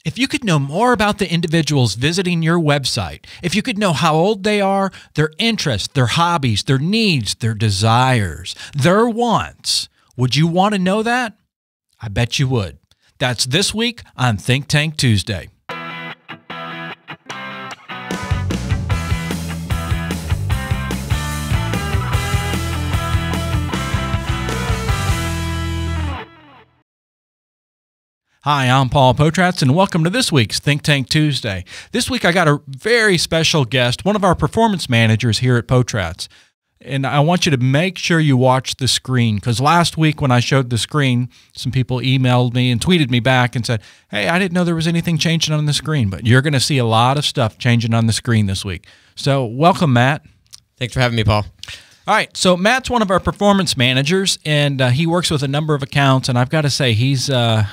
If you could know more about the individuals visiting your website, if you could know how old they are, their interests, their hobbies, their needs, their desires, their wants, would you want to know that? I bet you would. That's this week on Think Tank Tuesday. Hi, I'm Paul Potratz, and welcome to this week's Think Tank Tuesday. This week I got a very special guest, one of our performance managers here at Potratz. And I want you to make sure you watch the screen, because last week when I showed the screen, some people emailed me and tweeted me back and said, hey, I didn't know there was anything changing on the screen, but you're going to see a lot of stuff changing on the screen this week. So welcome, Matt. Thanks for having me, Paul. All right, so Matt's one of our performance managers, and he works with a number of accounts, and I've got to say he's a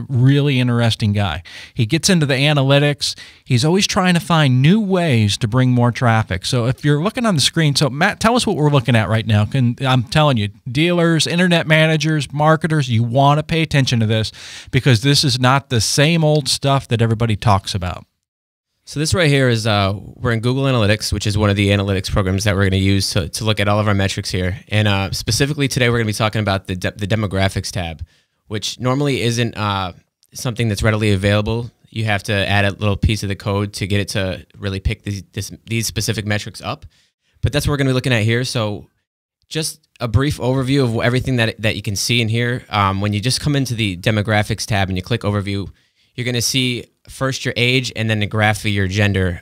really interesting guy. He gets into the analytics. He's always trying to find new ways to bring more traffic. So if you're looking on the screen, so Matt, tell us what we're looking at right now. I'm telling you, dealers, internet managers, marketers, you want to pay attention to this because this is not the same old stuff that everybody talks about. So this right here is, we're in Google Analytics, which is one of the analytics programs that we're going to use to look at all of our metrics here. And specifically today, we're going to be talking about the demographics tab, which normally isn't something that's readily available. You have to add a little piece of the code to get it to really pick these specific metrics up. But that's what we're going to be looking at here. So just a brief overview of everything that you can see in here. When you just come into the demographics tab and you click overview, you're going to see first your age and then the graph of your gender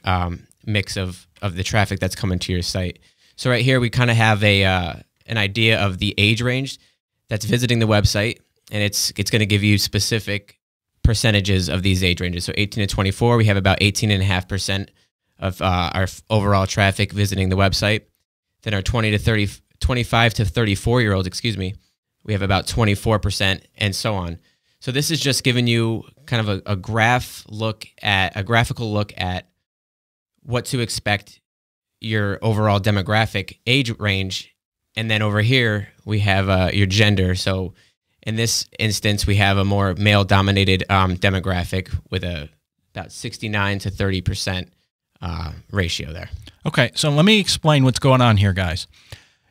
mix of the traffic that's coming to your site. So right here we kind of have an idea of the age range that's visiting the website, and it's going to give you specific percentages of these age ranges. So 18 to 24, we have about 18.5% of our overall traffic visiting the website. Then our 25 to 34-year-olds, we have about 24%, and so on. So this is just giving you kind of a graphical look at what to expect your overall demographic age range. And then over here, we have your gender. So in this instance, we have a more male-dominated demographic with about 69 to 30% ratio there. Okay, so let me explain what's going on here, guys.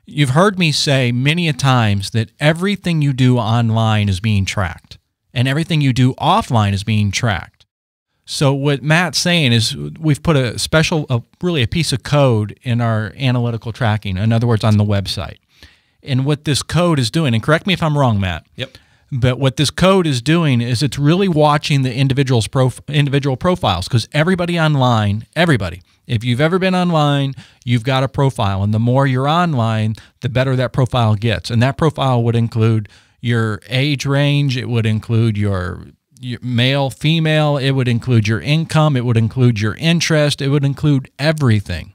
You've heard me say many a times that everything you do online is being tracked. And everything you do offline is being tracked. So what Matt's saying is we've put really a piece of code in our analytical tracking, in other words, on the website. And what this code is doing, and correct me if I'm wrong, Matt. Yep. But what this code is doing is it's really watching the individual profiles, because everybody online, if you've ever been online, you've got a profile. And the more you're online, the better that profile gets. And that profile would include your age range, it would include your male, female, it would include your income, it would include your interest, it would include everything.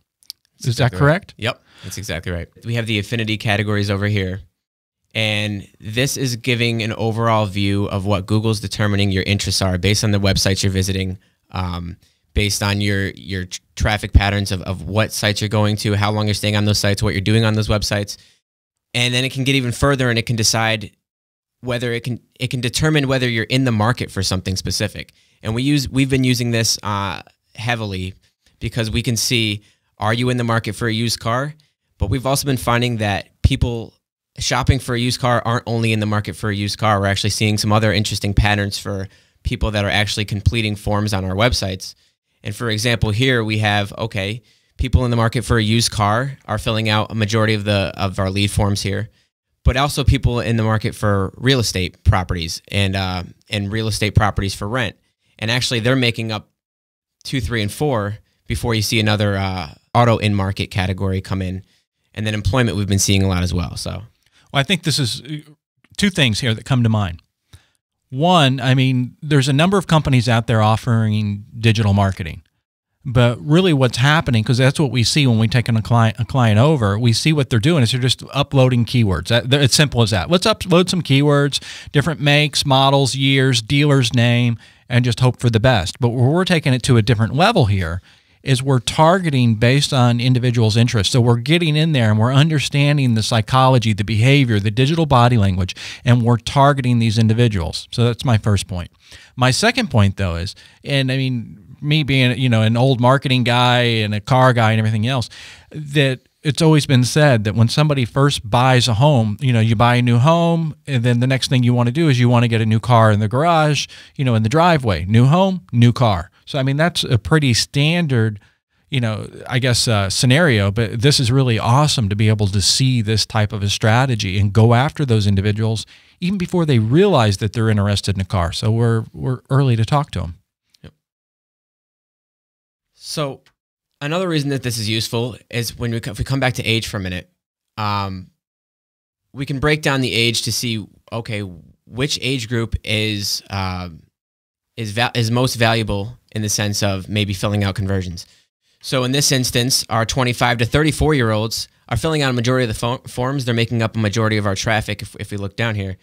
Is that correct? Right. Yep, that's exactly right. We have the affinity categories over here, and this is giving an overall view of what Google's determining your interests are based on the websites you're visiting, based on your traffic patterns of what sites you're going to, how long you're staying on those sites, what you're doing on those websites. And then it can get even further, and it can decide whether it can determine whether you're in the market for something specific. And we've been using this heavily because we can see, are you in the market for a used car? But we've also been finding that people shopping for a used car aren't only in the market for a used car. We're actually seeing some other interesting patterns for people that are actually completing forms on our websites. And for example, here we have, okay, people in the market for a used car are filling out a majority of our lead forms here. But also people in the market for real estate properties and real estate properties for rent. And actually they're making up 2, 3, and 4 before you see another auto in-market category come in. And then employment we've been seeing a lot as well. So, I think this is two things here that come to mind. One, I mean, there's a number of companies out there offering digital marketing. But really what's happening, because that's what we see when we take a client over, we see what they're doing is they're just uploading keywords. It's simple as that. Let's upload some keywords, different makes, models, years, dealer's name, and just hope for the best. But where we're taking it to a different level here is we're targeting based on individuals' interests. So we're getting in there and we're understanding the psychology, the behavior, the digital body language, and we're targeting these individuals. So that's my first point. My second point, though, is, and I mean, me being, you know, an old marketing guy and a car guy and everything else, that it's always been said that when somebody first buys a home, you know, you buy a new home, and then the next thing you want to do is you want to get a new car in the garage, you know, in the driveway. New home, new car. So, I mean, that's a pretty standard, you know, I guess, scenario, but this is really awesome to be able to see this type of a strategy and go after those individuals even before they realize that they're interested in a car. So we're early to talk to them. Yep. So another reason that this is useful is when if we come back to age for a minute, we can break down the age to see, okay, which age group is most valuable in the sense of maybe filling out conversions. So in this instance, our 25 to 34-year-olds are filling out a majority of the forms. They're making up a majority of our traffic if we look down here.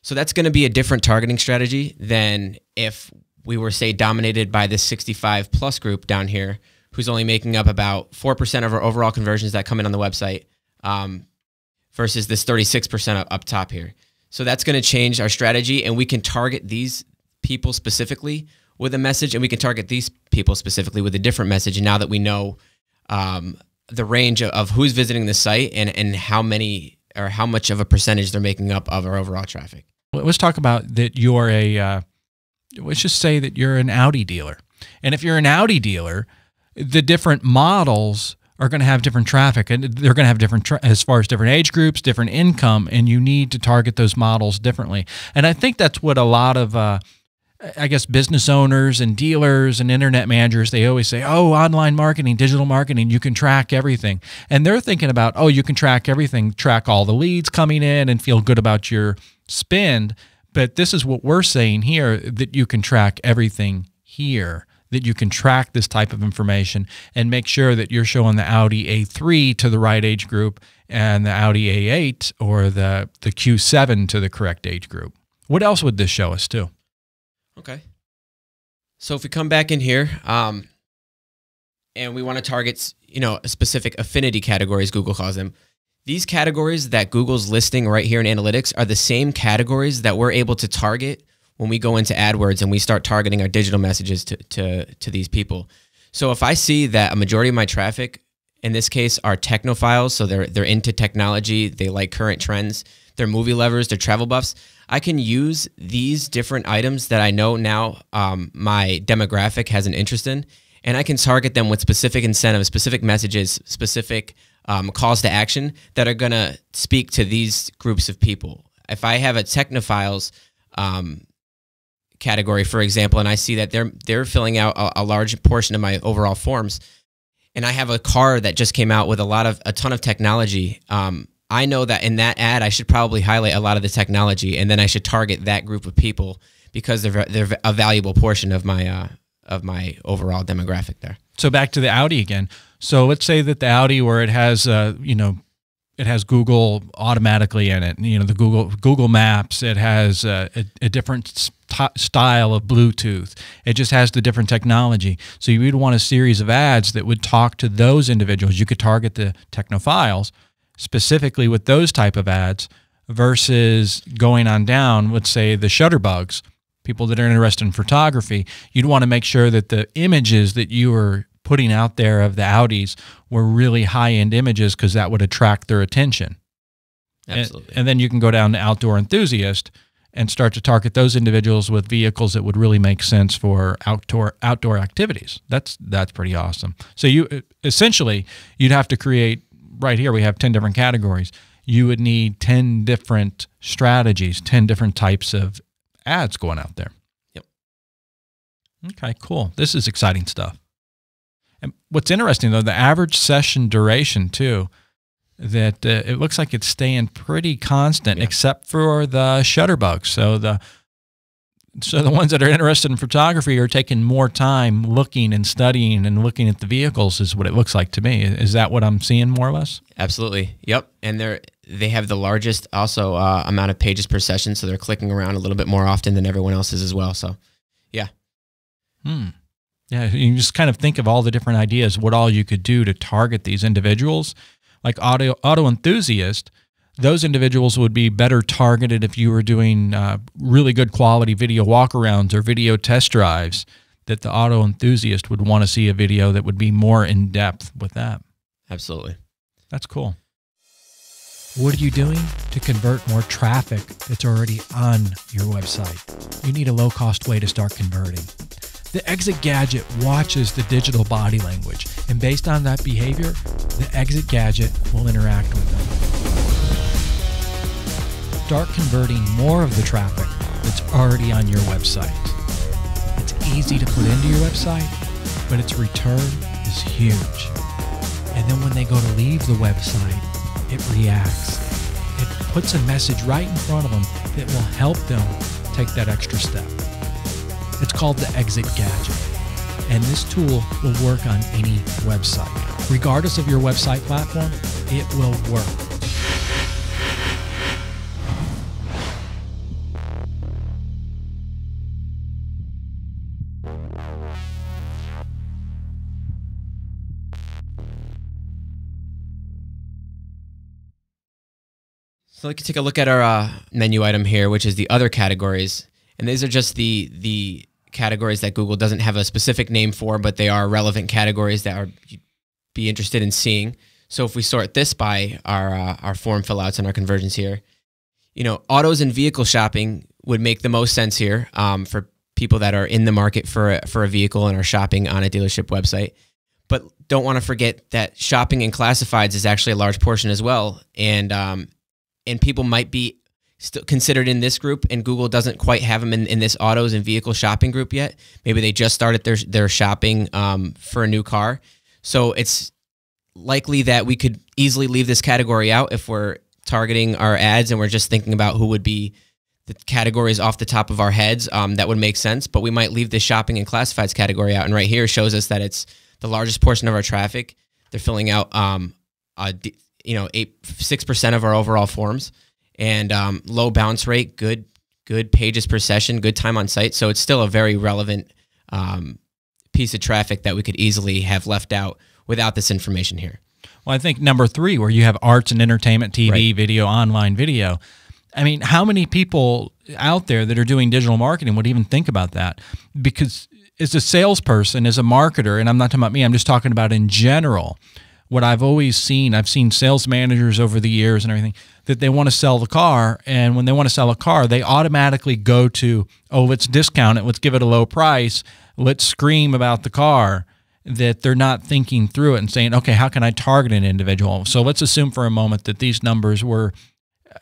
So that's going to be a different targeting strategy than if we were, say, dominated by this 65-plus group down here, who's only making up about 4% of our overall conversions that come in on the website, versus this 36% up top here. So that's going to change our strategy, and we can target these people specifically with a message, and we can target these people specifically with a different message. And now that we know the range of who's visiting the site and how many or how much of a percentage they're making up of our overall traffic. Let's talk about that you're let's just say that you're an Audi dealer. And if you're an Audi dealer, the different models are going to have different traffic, and they're going to have different, as far as different age groups, different income, and you need to target those models differently. And I think that's what a lot of, I guess, business owners and dealers and internet managers, they always say, oh, online marketing, digital marketing, you can track everything. And they're thinking about, oh, you can track everything, track all the leads coming in and feel good about your spend. But this is what we're saying here, that you can track everything here, that you can track this type of information and make sure that you're showing the Audi A3 to the right age group and the Audi A8 or the Q7 to the correct age group. What else would this show us too? Okay. So if we come back in here, and we want to target, you know, a specific affinity categories, Google calls them. These categories that Google's listing right here in analytics are the same categories that we're able to target when we go into AdWords and we start targeting our digital messages to these people. So if I see that a majority of my traffic, in this case, are technophiles, so they're into technology, they like current trends, they're movie lovers, they're travel buffs, I can use these different items that I know now my demographic has an interest in, and I can target them with specific incentives, specific messages, specific calls to action that are going to speak to these groups of people. If I have a technophiles category, for example, and I see that they're filling out a large portion of my overall forms, and I have a car that just came out with a ton of technology, I know that in that ad I should probably highlight a lot of the technology, and then I should target that group of people because they're a valuable portion of my overall demographic there. So back to the Audi again. So let's say that the Audi, where it has you know, it has Google automatically in it. You know, the Google Maps. It has a different style of Bluetooth. It just has the different technology. So you would want a series of ads that would talk to those individuals. You could target the technophiles specifically with those type of ads versus going on down, let's say the shutterbugs, people that are interested in photography. You'd want to make sure that the images that you were putting out there of the Audis were really high-end images, because that would attract their attention. Absolutely. And then you can go down to outdoor enthusiast and start to target those individuals with vehicles that would really make sense for outdoor activities. That's pretty awesome. So you essentially, you'd have to create, right here we have 10 different categories. You would need 10 different strategies, 10 different types of ads going out there. Yep. Okay, cool. This is exciting stuff. And what's interesting, though, the average session duration, too, that it looks like it's staying pretty constant, yeah, except for the shutterbugs. So the ones that are interested in photography are taking more time looking and studying and looking at the vehicles, is what it looks like to me. Is that what I'm seeing, more or less? Absolutely. Yep. And they have the largest also amount of pages per session, so they're clicking around a little bit more often than everyone else is as well. So, yeah. Yeah, you just kind of think of all the different ideas, what all you could do to target these individuals. Like auto enthusiast, those individuals would be better targeted if you were doing really good quality video walkarounds or video test drives, that the auto enthusiast would want to see a video that would be more in depth with that. Absolutely. That's cool. What are you doing to convert more traffic that's already on your website? You need a low-cost way to start converting. The Exit Gadget watches the digital body language, and based on that behavior, the Exit Gadget will interact with them. Start converting more of the traffic that's already on your website. It's easy to put into your website, but its return is huge. And then when they go to leave the website, it reacts. It puts a message right in front of them that will help them take that extra step. It's called the Exit Gadget, and this tool will work on any website. Regardless of your website platform, it will work. So we can take a look at our menu item here, which is the other categories. And these are just the categories that Google doesn't have a specific name for, but they are relevant categories that you'd be interested in seeing. So if we sort this by our form fill outs and our conversions here, autos and vehicle shopping would make the most sense here for people that are in the market for a vehicle and are shopping on a dealership website. But don't want to forget that shopping and classifieds is actually a large portion as well. And people might be still considered in this group, and Google doesn't quite have them in this autos and vehicle shopping group yet. Maybe they just started their shopping for a new car. So it's likely that we could easily leave this category out if we're targeting our ads and we're just thinking about who would be the categories off the top of our heads. That would make sense, but we might leave the shopping and classifieds category out. And right here shows us that it's the largest portion of our traffic. They're filling out 6% of our overall forms. And low bounce rate, good pages per session, good time on site. So it's still a very relevant piece of traffic that we could easily have left out without this information here. Well, I think number 3, where you have arts and entertainment, TV, right, video, online video. I mean, how many people out there that are doing digital marketing would even think about that? Because as a salesperson, as a marketer, and I'm not talking about me, I'm just talking about in general, what I've always seen, I've seen sales managers over the years and everything, that they want to sell the car. And when they want to sell a car, they automatically go to, oh, let's discount it. Let's give it a low price. Let's scream about the car, that they're not thinking through it and saying, okay, how can I target an individual? So let's assume for a moment that these numbers were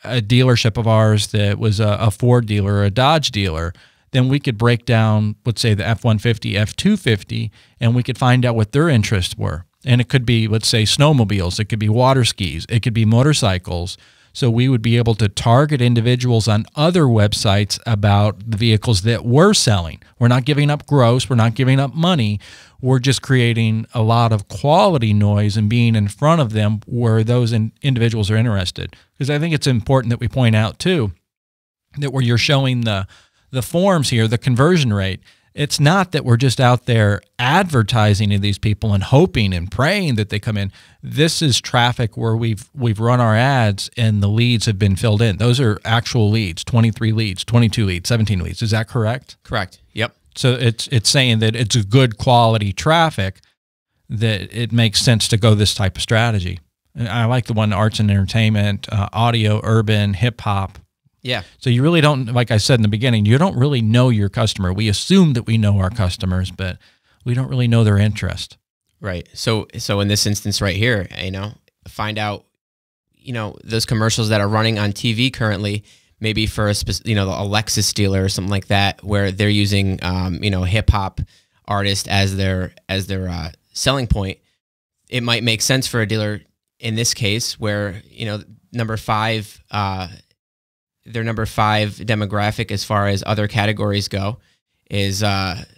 a dealership of ours that was a Ford dealer or a Dodge dealer. Then we could break down, let's say, the F-150, F-250, and we could find out what their interests were. And it could be, let's say, snowmobiles. It could be water skis. It could be motorcycles. So we would be able to target individuals on other websites about the vehicles that we're selling. We're not giving up gross. We're not giving up money. We're just creating a lot of quality noise and being in front of them where those individuals are interested. Because I think it's important that we point out, too, that where you're showing the forms here, the conversion rate, it's not that we're just out there advertising to these people and hoping and praying that they come in. This is traffic where we've run our ads and the leads have been filled in. Those are actual leads, 23 leads, 22 leads, 17 leads. Is that correct? Correct. Yep. So it's saying that it's a good quality traffic, that it makes sense to go this type of strategy. And I like the one, arts and entertainment, audio, urban, hip hop. Yeah. So you really don't, like I said in the beginning, you don't really know your customer. We assume that we know our customers, but we don't really know their interest. Right. So in this instance right here, find out, those commercials that are running on TV currently, maybe for a the Lexus dealer or something like that, where they're using, hip hop artist as their selling point. It might make sense for a dealer in this case where, number 5, their number 5 demographic as far as other categories go is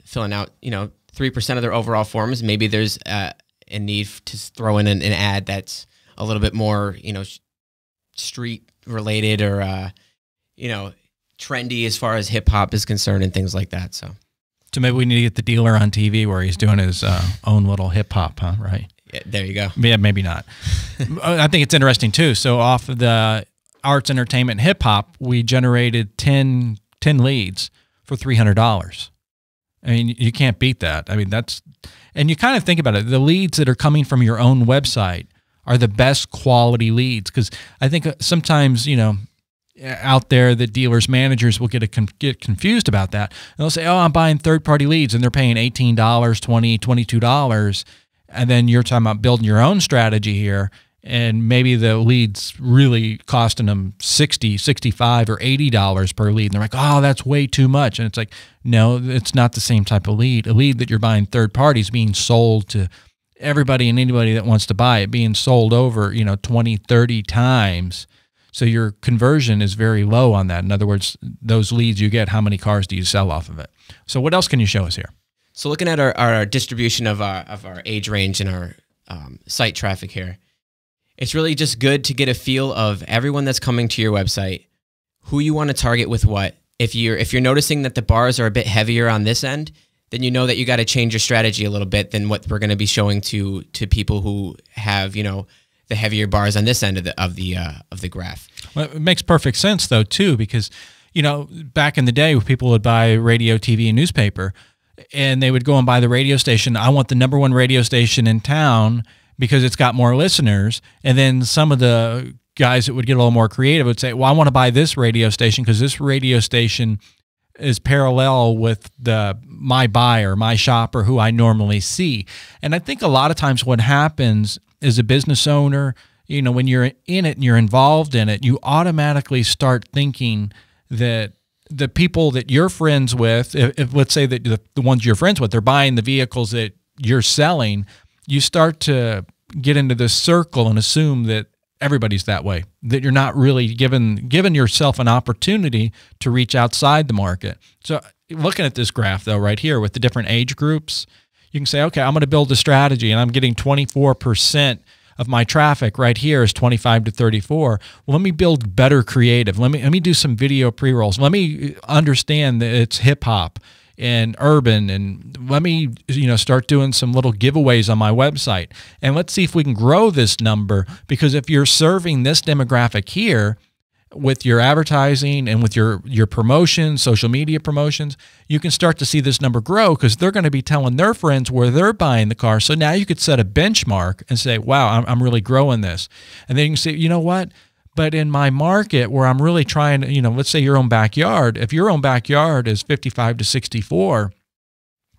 filling out, 3% of their overall forms. Maybe there's a need to throw in an ad that's a little bit more, street related or, trendy as far as hip hop is concerned and things like that. So So maybe we need to get the dealer on TV where he's doing his own little hip hop, huh? Right? Yeah, there you go. Yeah, maybe not. I think it's interesting too. So off of the arts, entertainment, hip hop, we generated 10 leads for $300. I mean, you can't beat that. I mean, and you kind of think about it. The leads that are coming from your own website are the best quality leads, because I think sometimes, out there, the dealers, managers will get confused about that. And they'll say, oh, I'm buying third-party leads, and they're paying $18, $20, $22. And then you're talking about building your own strategy here, and maybe the lead's really costing them $60, $65, or $80 per lead. And they're like, oh, that's way too much. And it's like, no, it's not the same type of lead. A lead that you're buying third parties being sold to everybody and anybody that wants to buy it, being sold over, 20, 30 times. So your conversion is very low on that. In other words, those leads you get, how many cars do you sell off of it? So what else can you show us here? So looking at our distribution of our age range and our site traffic here, it's really just good to get a feel of everyone that's coming to your website, who you want to target with what. If you're noticing that the bars are a bit heavier on this end, then you know that you got to change your strategy a little bit than what we're going to be showing to people who have the heavier bars on this end of the graph. Well, it makes perfect sense though too, because back in the day, people would buy radio, TV, and newspaper, and they would go and buy the radio station. I want the #1 radio station in town because it's got more listeners. And then some of the guys that would get a little more creative would say, well, I want to buy this radio station because this radio station is parallel with my buyer, my shopper, who I normally see. And I think a lot of times what happens as a business owner, when you're in it and you're involved in it, you automatically start thinking that the people that you're friends with, if let's say that the ones you're friends with, they're buying the vehicles that you're selling, you start to get into this circle and assume that everybody's that way, that you're not really giving yourself an opportunity to reach outside the market. So looking at this graph though, right here with the different age groups, you can say, okay, I'm going to build a strategy and I'm getting 24% of my traffic right here is 25 to 34. Well, let me build better creative. Let me do some video pre-rolls. Let me understand that it's hip hop and urban, and let me start doing some little giveaways on my website. And let's see if we can grow this number, because if you're serving this demographic here with your advertising and with your promotions, social media promotions, you can start to see this number grow, because they're going to be telling their friends where they're buying the car. So now you could set a benchmark and say, wow, I'm really growing this. And then you can say, you know what? But in my market where I'm really trying to, let's say your own backyard, if your own backyard is 55 to 64,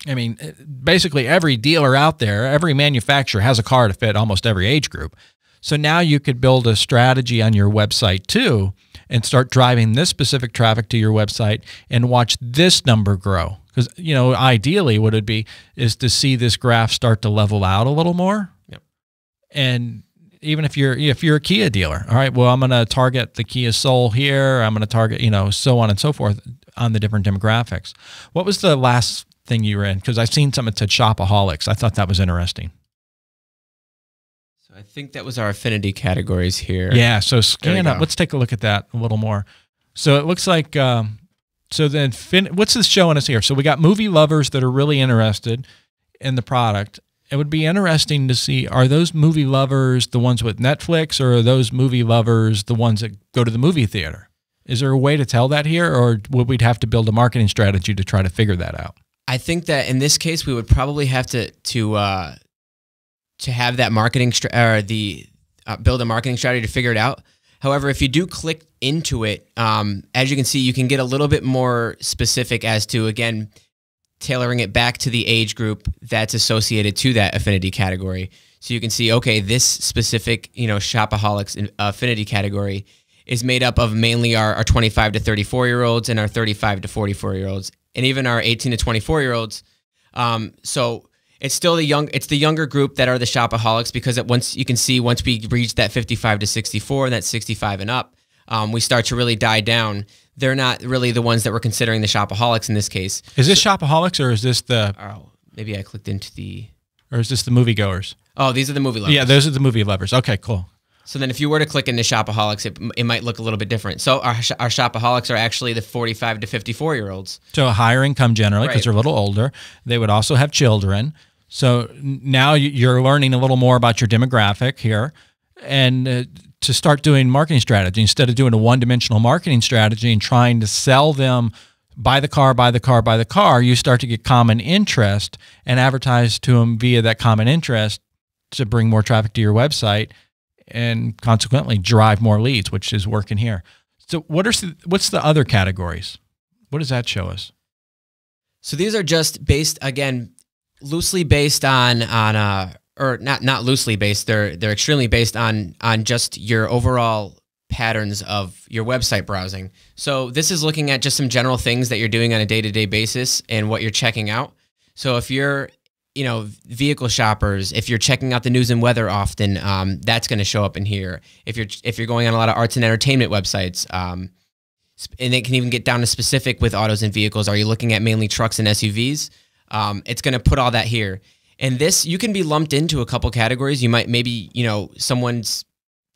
I mean, basically every dealer out there, every manufacturer has a car to fit almost every age group. So now you could build a strategy on your website too and start driving this specific traffic to your website and watch this number grow. Because, ideally what it'd be is to see this graph start to level out a little more. Yep. And even if you're a Kia dealer, all right, well, I'm going to target the Kia Soul here. I'm going to target, so on and so forth on the different demographics. What was the last thing you were in? Because I've seen something that said shopaholics. I thought that was interesting. So I think that was our affinity categories here. Yeah, so scan up. Let's take a look at that a little more. So it looks like, so then what's this showing us here? So we got movie lovers that are really interested in the product. It would be interesting to see, are those movie lovers the ones with Netflix, or are those movie lovers the ones that go to the movie theater? Is there a way to tell that here, or would we have to build a marketing strategy to try to figure that out? I think that in this case, we would probably have to have that marketing build a marketing strategy to figure it out. However, if you do click into it, as you can see, you can get a little bit more specific as to, again, tailoring it back to the age group that's associated to that affinity category. So you can see, okay, this specific, shopaholics affinity category is made up of mainly our 25 to 34-year-olds and our 35 to 44-year-olds, and even our 18 to 24-year-olds. So it's still the younger group that are the shopaholics, because once we reach that 55 to 64 and that 65 and up, we start to really die down. They're not really the ones that we're considering the shopaholics in this case. Is this shopaholics, or is this maybe I clicked into the... Or is this the moviegoers? Oh, these are the movie lovers. Yeah, those are the movie lovers. Okay, cool. So then if you were to click into Shopaholics, it might look a little bit different. So our Shopaholics are actually the 45 to 54-year-olds. So a higher income generally, because Right. they're a little older. They would also have children. So now you're learning a little more about your demographic here. And to start doing marketing strategy, instead of doing a one-dimensional marketing strategy and trying to sell them buy the car, buy the car, buy the car, you start to get common interest and advertise to them via that common interest to bring more traffic to your website and consequently drive more leads, which is working here. So what's the other categories? What does that show us? So these are just based, again, loosely based on or not loosely based. They're extremely based on just your overall patterns of your website browsing. So this is looking at just some general things that you're doing on a day-to-day basis and what you're checking out. So if you're, vehicle shoppers, if you're checking out the news and weather often, that's going to show up in here. If you're going on a lot of arts and entertainment websites, and it can even get down to specific with autos and vehicles. Are you looking at mainly trucks and SUVs? It's going to put all that here. And this, you can be lumped into a couple categories. You might maybe, someone's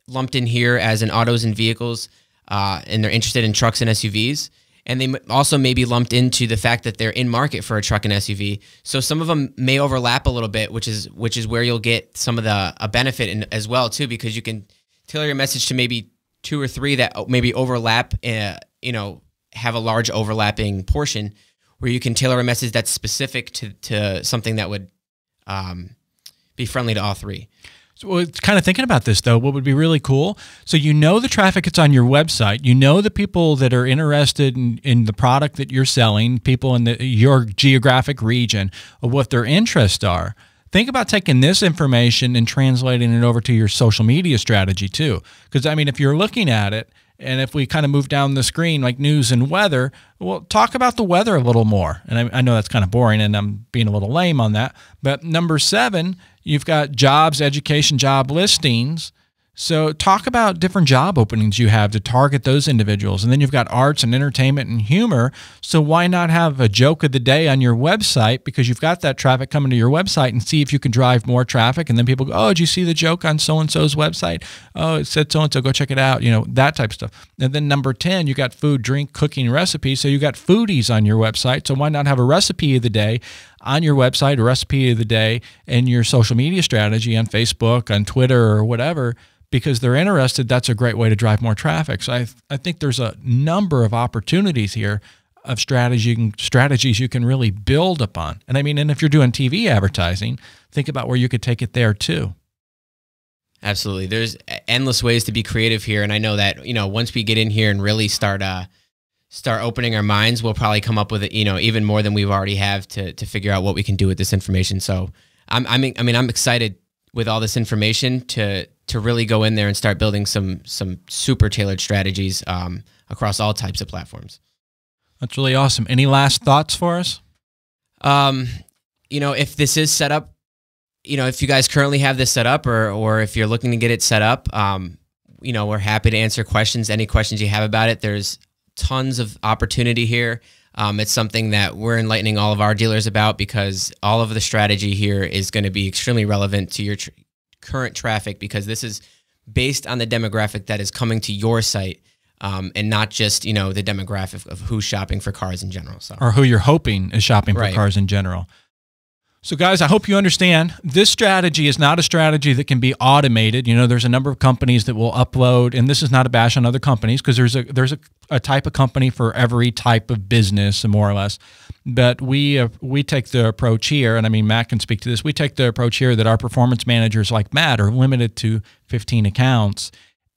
lumped in here as in autos and vehicles, and they're interested in trucks and SUVs. And they also may be lumped into the fact that they're in market for a truck and SUV. So some of them may overlap a little bit, which is where you'll get some of a benefit in, as well too, because you can tailor your message to maybe 2 or 3 that maybe overlap, have a large overlapping portion where you can tailor a message that's specific to something that would be friendly to all 3. So it's kind of thinking about this, though, what would be really cool. So the traffic that's on your website, the people that are interested in the product that you're selling, people in your geographic region, of what their interests are. Think about taking this information and translating it over to your social media strategy, too. Because, if you're looking at it, and if we kind of move down the screen like news and weather, well, talk about the weather a little more. And I know that's kind of boring, and I'm being a little lame on that. But number 7, you've got jobs, education, job listings. So talk about different job openings you have to target those individuals. And then you've got arts and entertainment and humor. So why not have a joke of the day on your website, because you've got that traffic coming to your website, and see if you can drive more traffic. And then people go, oh, did you see the joke on so-and-so's website? Oh, it said so-and-so, go check it out. That type of stuff. And then number 10, you got food, drink, cooking, recipes. So you got foodies on your website. So why not have a recipe of the day on your website, a recipe of the day in your social media strategy on Facebook, on Twitter, or whatever, because they're interested. That's a great way to drive more traffic. So I think there's a number of opportunities here of strategies you can really build upon. And and if you're doing TV advertising, think about where you could take it there too. Absolutely. There's endless ways to be creative here. And I know that, once we get in here and really start opening our minds, we'll probably come up with even more than we've already have to figure out what we can do with this information. So I'm excited with all this information to really go in there and start building some super tailored strategies across all types of platforms. That's really awesome. Any last thoughts for us? If this is set up, if you guys currently have this set up, or if you're looking to get it set up, we're happy to answer questions, any questions you have about it. There's tons of opportunity here. It's something that we're enlightening all of our dealers about, because all of the strategy here is going to be extremely relevant to your current traffic, because this is based on the demographic that is coming to your site, and not just, the demographic of who's shopping for cars in general. So. Or who you're hoping is shopping for cars in general. So guys, I hope you understand this strategy is not a strategy that can be automated. There's a number of companies that will upload, and this is not a bash on other companies, because there's a type of company for every type of business, more or less. But we take the approach here, and Matt can speak to this. We take the approach here that our performance managers like Matt are limited to 15 accounts.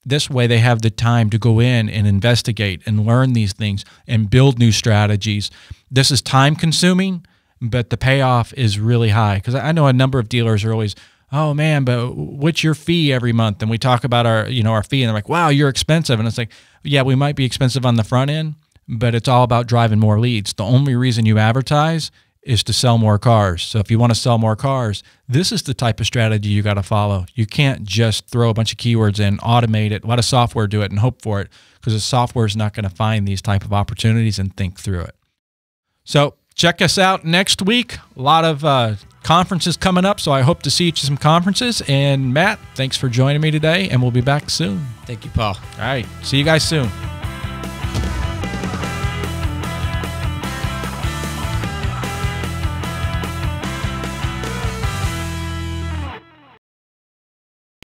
This way they have the time to go in and investigate and learn these things and build new strategies. This is time consuming, but the payoff is really high, because I know a number of dealers are always, oh man, but what's your fee every month? And we talk about our fee, and they're like, wow, you're expensive. And it's like, yeah, we might be expensive on the front end, but it's all about driving more leads. The only reason you advertise is to sell more cars. So if you want to sell more cars, this is the type of strategy you got to follow. You can't just throw a bunch of keywords in, automate it, let a software do it, and hope for it, because the software is not going to find these type of opportunities and think through it. So check us out next week. A lot of conferences coming up, so I hope to see you at some conferences. And Matt, thanks for joining me today, and we'll be back soon. Thank you, Paul. All right. See you guys soon.